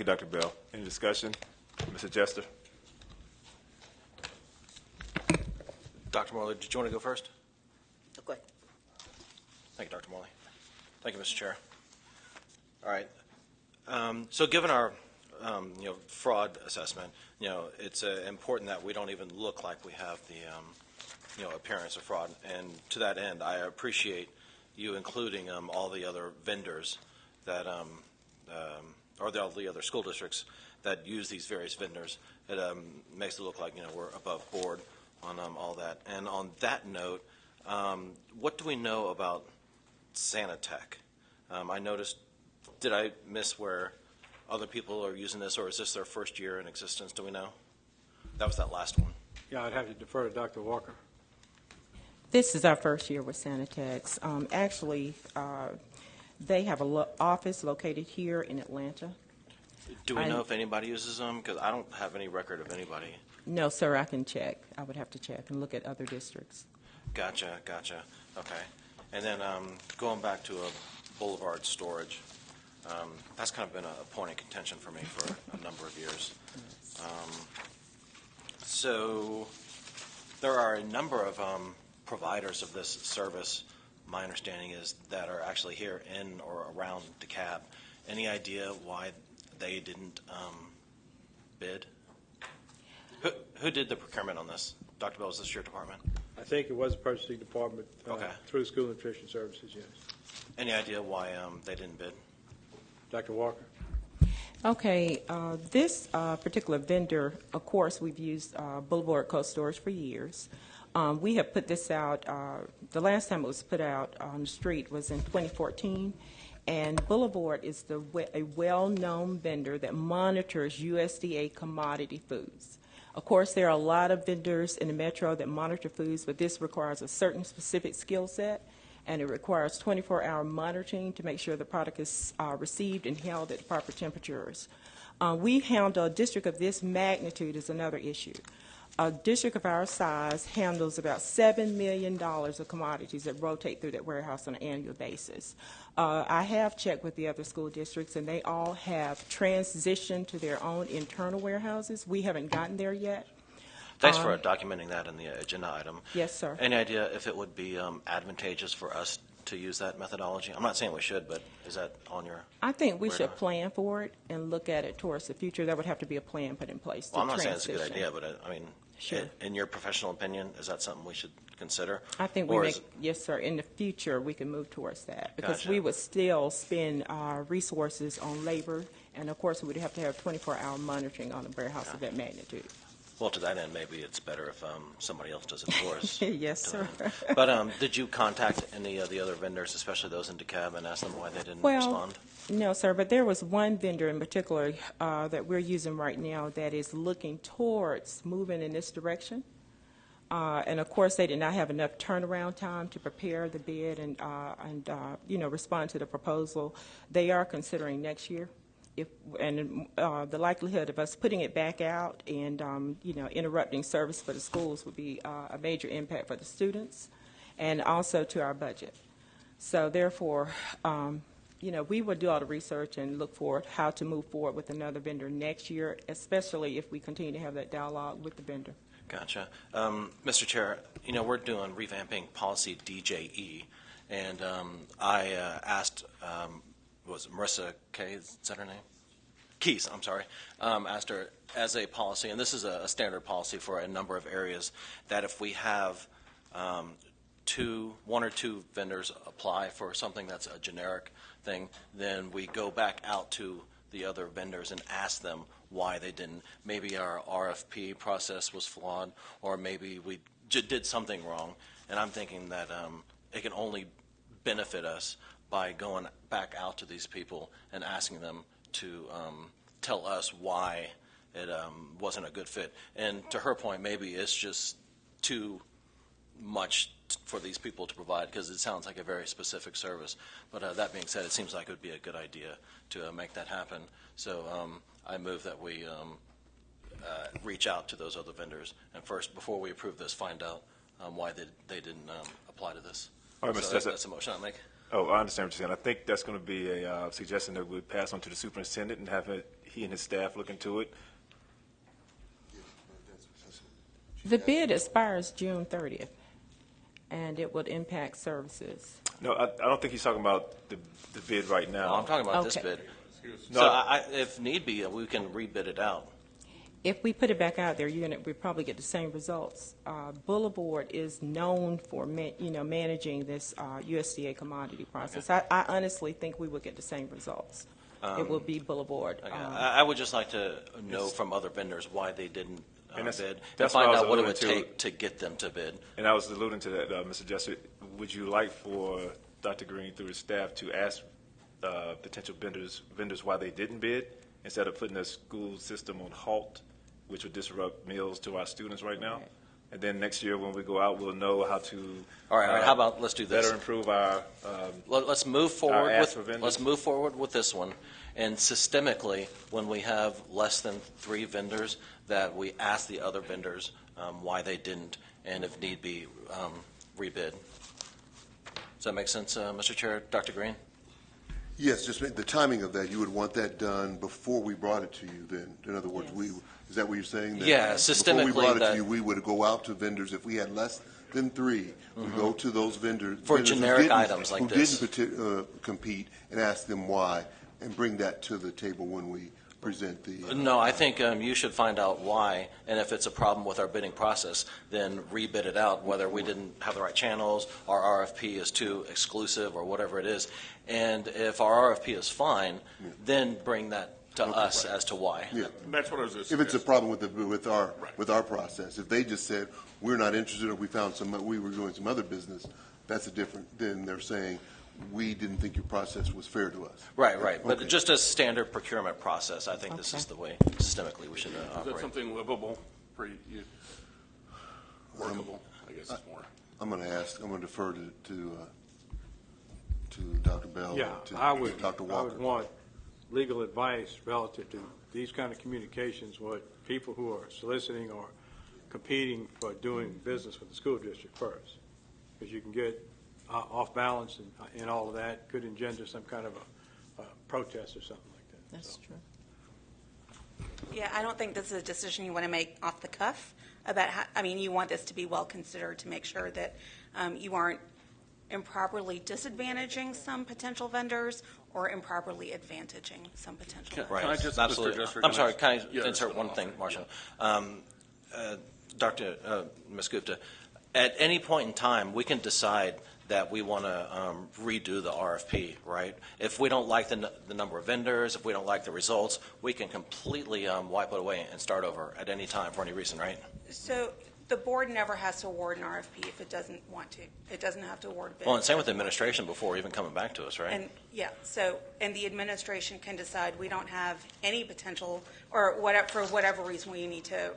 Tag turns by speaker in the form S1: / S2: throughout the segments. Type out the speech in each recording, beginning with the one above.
S1: you, Dr. Bell. Any discussion? Mr. Jester?
S2: Dr. Morley, did you want to go first?
S3: Okay.
S2: Thank you, Dr. Morley. Thank you, Mr. Chair. All right. So given our fraud assessment, it's important that we don't even look like we have the appearance of fraud. And to that end, I appreciate you including all the other vendors that or all the other school districts that use these various vendors. It makes it look like we're above board on all that. And on that note, what do we know about Sanitech? I noticed, did I miss where other people are using this, or is this their first year in existence? Do we know? That was that last one.
S4: Yeah, I'd have to defer to Dr. Walker.
S5: This is our first year with Sanitex. Actually, they have an office located here in Atlanta.
S2: Do we know if anybody uses them? Because I don't have any record of anybody.
S5: No, sir, I can check. I would have to check and look at other districts.
S2: Gotcha. Okay. And then going back to boulevard storage, that's kind of been a point of contention for me for a number of years. So there are a number of providers of this service, my understanding is, that are actually here in or around DeKalb. Any idea why they didn't bid? Who did the procurement on this? Dr. Bell, is this your department?
S4: I think it was the purchasing department
S2: Okay.
S4: through School Nutrition Services, yes.
S2: Any idea why they didn't bid?
S4: Dr. Walker?
S5: Okay, this particular vendor, of course, we've used Boulevard Cold Storage for years. We have put this out, the last time it was put out on the street was in 2014, and Boulevard is a well-known vendor that monitors USDA commodity foods. Of course, there are a lot of vendors in the metro that monitor foods, but this requires a certain specific skill set, and it requires 24-hour monitoring to make sure the product is received and held at the proper temperatures. We handle a district of this magnitude is another issue. A district of our size handles about $7 million of commodities that rotate through that warehouse on an annual basis. I have checked with the other school districts, and they all have transitioned to their own internal warehouses. We haven't gotten there yet.
S2: Thanks for documenting that in the agenda item.
S5: Yes, sir.
S2: Any idea if it would be advantageous for us to use that methodology? I'm not saying we should, but is that on your
S5: I think we
S2: radar?
S5: should plan for it and look at it towards the future. There would have to be a plan put in place.
S2: Well, I'm
S5: to
S2: not saying it's a
S5: transition.
S2: good idea, but I mean,
S5: Sure.
S2: in your professional opinion, is that something we should consider?
S5: I think
S2: Or
S5: we
S2: is
S5: make, yes, sir, in the future we can move towards that because
S2: Gotcha.
S5: we would still spend resources on labor, and of course we would have to have 24-hour monitoring on a warehouse of that magnitude.
S2: Well, to that end, maybe it's better if somebody else does it for us.
S5: Yes, sir.
S2: But did you contact any of the other vendors, especially those in DeKalb, and ask them why they didn't
S5: Well,
S2: respond?
S5: no, sir, but there was one vendor in particular that we're using right now that is looking towards moving in this direction. And of course, they did not have enough turnaround time to prepare the bid and respond to the proposal. They are considering next year, the likelihood of us putting it back out and interrupting service for the schools would be a major impact for the students and also to our budget. So therefore, we will do all the research and look for how to move forward with another vendor next year, especially if we continue to have that dialogue with the vendor.
S2: Gotcha. Mr. Chair, we're doing revamping policy DJE, and I asked, was it Marissa Kay, is that her name? Keys, I'm sorry. Asked her as a policy, and this is a standard policy for a number of areas, that if we have one or two vendors apply for something that's a generic thing, then we go back out to the other vendors and ask them why they didn't. Maybe our RFP process was flawed, or maybe we did something wrong. And I'm thinking that it can only benefit us by going back out to these people and asking them to tell us why it wasn't a good fit. And to her point, maybe it's just too much for these people to provide because it sounds like a very specific service. But that being said, it seems like it would be a good idea to make that happen. So I move that we reach out to those other vendors and first, before we approve this, find out why they didn't apply to this.
S1: All right,
S2: So
S1: Mr.
S2: that's a motion I make.
S1: Oh, I understand what you're saying. I think that's going to be a suggestion that we pass on to the superintendent and have he and his staff look into it.
S5: The bid expires June 30th, and it would impact services.
S1: No, I don't think he's talking about the bid right now.
S2: Well, I'm talking about this
S5: Okay.
S2: bid.
S1: No,
S2: So if need be, we can rebid it out.
S5: If we put it back out there, we probably get the same results. Boulevard is known for managing this USDA commodity process. I honestly think we would get the same results. It will be Boulevard.
S2: Okay. I would just like to know from other vendors why they didn't
S1: And that's-
S2: bid, and
S1: that's what I
S2: find
S1: was
S2: out what it would
S1: alluding
S2: take to get them to bid.
S1: And I was alluding to that, Mr. Jester. Would you like for Dr. Green, through his staff, to ask potential vendors why they didn't bid instead of putting the school system on halt, which would disrupt meals to our students right now?
S5: Right.
S1: And then next year when we go out, we'll know how to
S2: All right, how about let's do this.
S1: better improve our
S2: Let's move forward
S1: ask for
S2: with
S1: vendors.
S2: let's move forward with this one, and systemically, when we have less than 3 vendors, that we ask the other vendors why they didn't, and if need be, rebid. Does that make sense, Mr. Chair? Dr. Green?
S3: Yes, just the timing of that, you would want that done before we brought it to you then? In other words,
S5: Yes.
S3: is that what you're saying? That
S2: Yeah,
S3: Before we
S2: systemically
S3: brought it
S2: that-
S3: to you, we would go out to vendors, if we had less than 3, we go to those vendors.
S2: For
S3: vendors who
S2: generic
S3: didn't-
S2: items like this.
S3: Who didn't compete, and ask them why, and bring that to the table when we present the.
S2: No, I think you should find out why, and if it's a problem with our bidding process, then rebid it out, whether we didn't have the right channels, our RFP is too exclusive, or whatever it is. And if our RFP is fine, then bring that to us as to why.
S3: Yeah.
S6: That's what I was just
S3: If it's a
S6: suggesting.
S3: problem with our process, if they just said, we're not interested, or we were doing some other business, that's a different, then they're saying, we didn't think your process was fair to us.
S2: Right. But
S3: Okay.
S2: just a standard procurement process, I think this
S5: Okay.
S2: is the way systemically we should
S6: Is that
S2: operate.
S6: something livable for you? Workable, I guess is more.
S3: I'm going to defer to Dr. Bell.
S4: Yeah,
S3: and to
S4: I would
S3: Dr. Walker.
S4: want legal advice relative to these kind of communications with people who are soliciting or competing for doing business with the school district first. Because you can get off balance and all of that could engender some kind of a protest or something like that.
S5: That's
S4: So,
S5: true.
S7: Yeah, I don't think this is a decision you want to make off the cuff about how, I mean, you want this to be well considered to make sure that you aren't improperly disadvantaging some potential vendors or improperly advantaging some potential vendors.
S2: Right,
S6: Can I just,
S2: absolutely.
S6: Mr. Jester,
S2: I'm sorry, can I
S6: Yeah,
S2: insert
S6: that's
S2: one
S6: fine.
S2: thing, Marshall? Ms. Gupta, at any point in time, we can decide that we want to redo the RFP, right? If we don't like the number of vendors, if we don't like the results, we can completely wipe it away and start over at any time for any reason, right?
S7: So the board never has to award an RFP if it doesn't want to. It doesn't have to award bids.
S2: Well, and same with the administration before even coming back to us, right?
S7: And, yeah, so, and the administration can decide we don't have any potential, or whatever, for whatever reason, we need to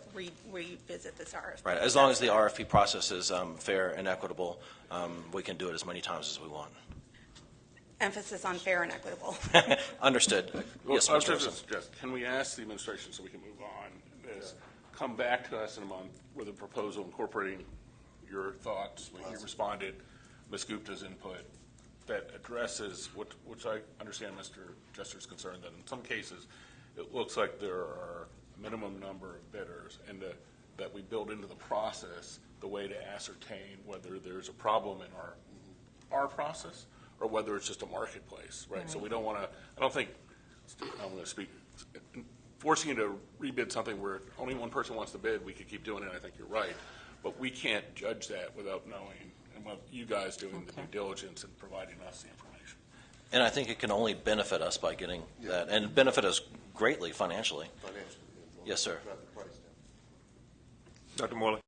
S7: revisit this RFP.
S2: Right, as long as the RFP process is fair and equitable, we can do it as many times as we want.
S7: Emphasis on fair and equitable.
S2: Understood.
S6: Well,
S2: Yes,
S6: I was
S2: Mr.
S6: just
S2: Wilson.
S6: suggest, can we ask the administration so we can move on, is come back to us in a month with a proposal incorporating your thoughts, when you responded, Ms. Gupta's input, that addresses, which I understand Mr. Jester's concern, that in some cases, it looks like there are a minimum number of bidders, and that we build into the process the way to ascertain whether there's a problem in our process, or whether it's just a marketplace, right? So we don't want to, I don't think, I'm going to speak, forcing you to rebid something where only one person wants to bid, we could keep doing it, I think you're right. But we can't judge that without knowing, and without you guys doing the due diligence and providing us the information.
S2: And I think it can only benefit us by getting that, and benefit us greatly financially.
S3: Financially,
S2: Yes, sir.
S3: drive the price down.
S1: Dr. Morley.